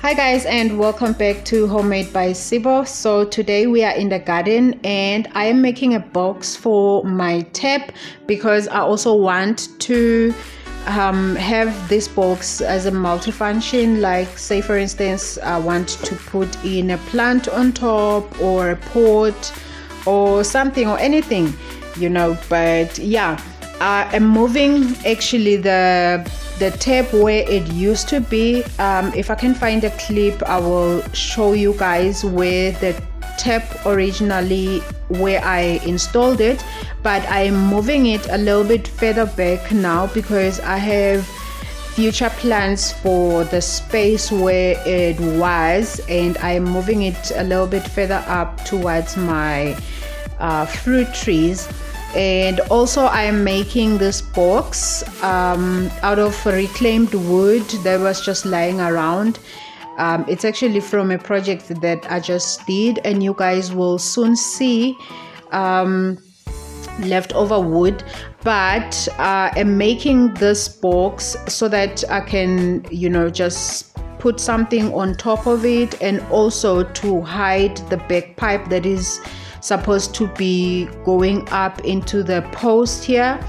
Hi guys, and welcome back to Homemade by Sibo. So today we are in the garden and I am making a box for my tap because I also want to have this box as a multifunction. Like, say for instance, I want to put in a plant on top or a pot or something or anything, but yeah, I'm moving actually the tap where it used to be. If I can find a clip, I will show you guys where the tap originally, where I installed it, but I'm moving it a little bit further back now because I have future plans for the space where it was, and I'm moving it a little bit further up towards my fruit trees. And also I'm making this box out of reclaimed wood that was just lying around. It's actually from a project that I just did, and you guys will soon see leftover wood. But I'm making this box so that I can just put something on top of it, and also to hide the back pipe that is supposed to be going up into the post here,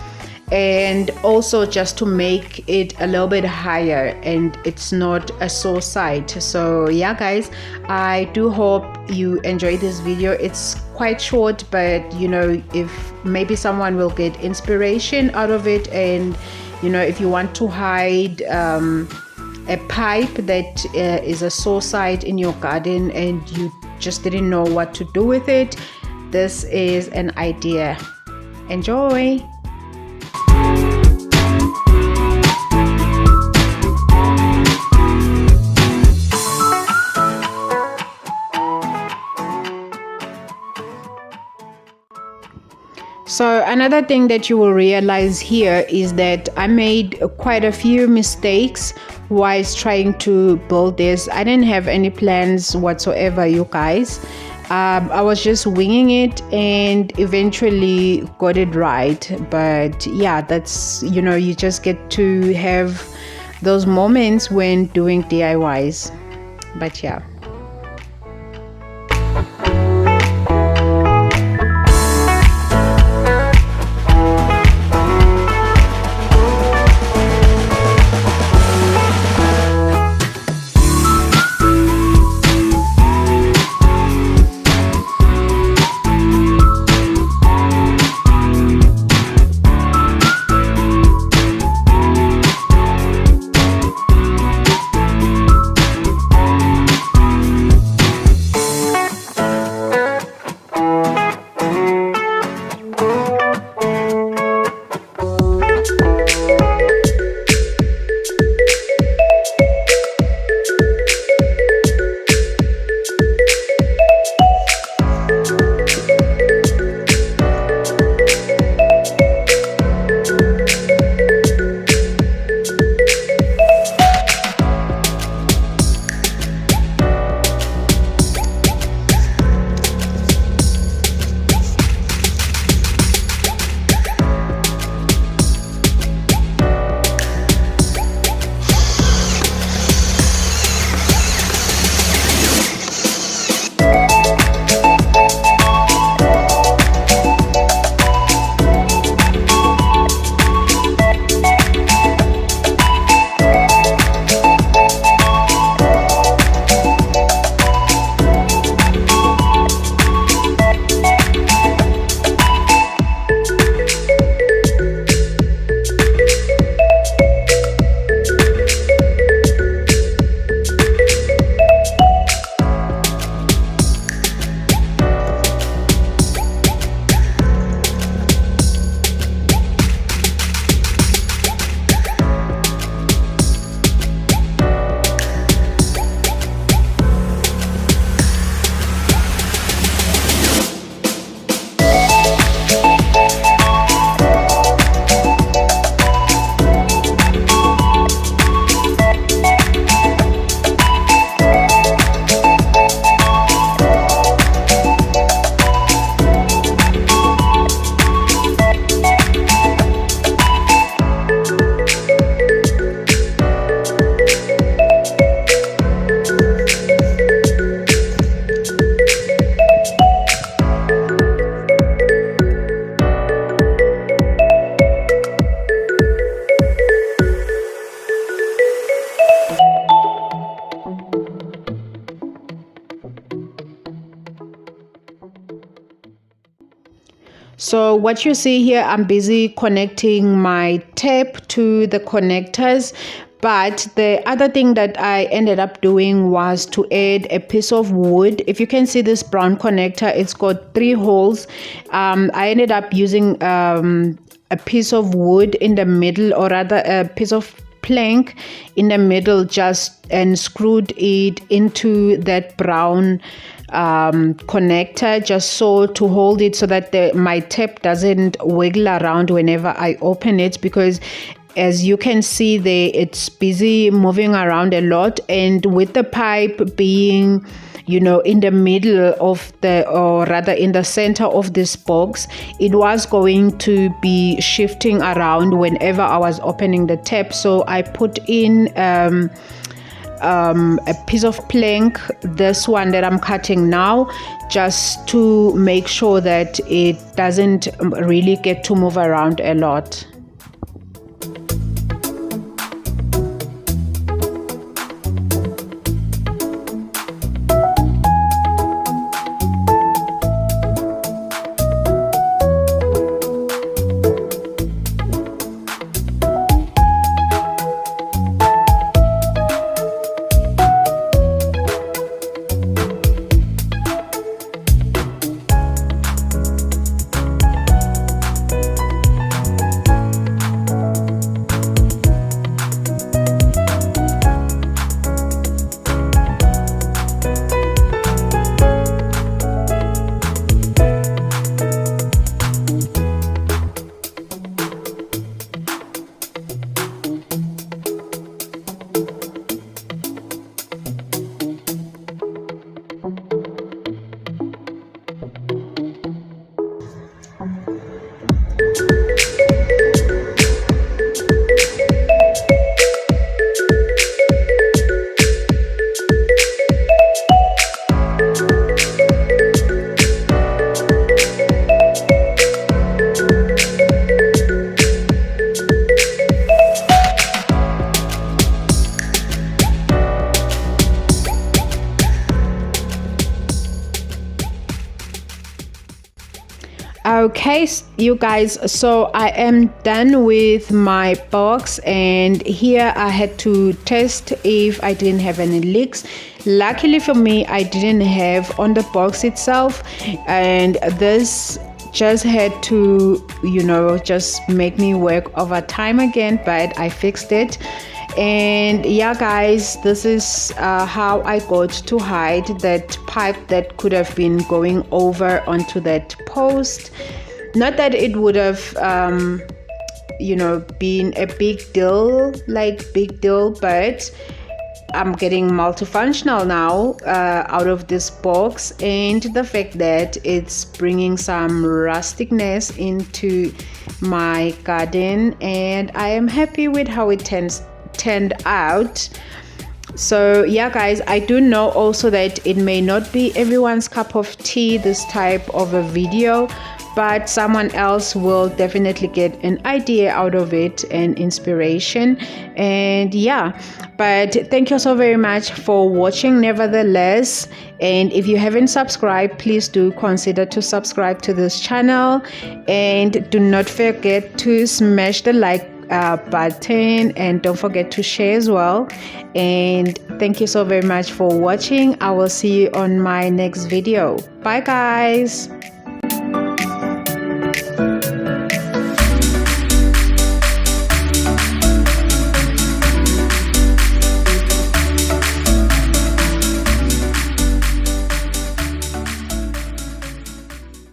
and also just to make it a little bit higher and it's not a sore side. So yeah guys, I do hope you enjoy this video. It's quite short, but if maybe someone will get inspiration out of it, and if you want to hide a pipe that is a sore side in your garden and you just didn't know what to do with it, this is an idea. Enjoy. So another thing that you will realize here is that I made quite a few mistakes whilst trying to build this. I didn't have any plans whatsoever, you guys. I was just winging it and eventually got it right. But yeah, that's, you just get to have those moments when doing DIYs. But yeah. So what you see here, I'm busy connecting my tape to the connectors. But the other thing that I ended up doing was to add a piece of wood. If you can see this brown connector, it's got 3 holes. I ended up using a piece of wood in the middle, or rather a piece of plank in the middle, just and screwed it into that brown connector, just so to hold it so that my tape doesn't wiggle around whenever I open it, because as you can see there, it's busy moving around a lot, and with the pipe being, you know, in the middle of or rather in the center of this box, it was going to be shifting around whenever I was opening the tape. So I put in a piece of plank, this one that I'm cutting now, just to make sure that it doesn't really get to move around a lot. Okay, you guys, so I am done with my box, and here I had to test if I didn't have any leaks. Luckily for me, I didn't have on the box itself, and this just had to, you know, just make me work overtime again, but I fixed it. And yeah guys, this is how I got to hide that pipe that could have been going over onto that post. Not that it would have you know, been a big deal, but I'm getting multifunctional now out of this box, and the fact that it's bringing some rusticness into my garden, and I am happy with how it turned out. So yeah guys, I do know also that it may not be everyone's cup of tea, this type of a video, but someone else will definitely get an idea out of it and inspiration. And yeah, but thank you so very much for watching nevertheless. And if you haven't subscribed, please do consider to subscribe to this channel, and do not forget to smash the like button, and don't forget to share as well. And thank you so very much for watching. I will see you on my next video. Bye guys.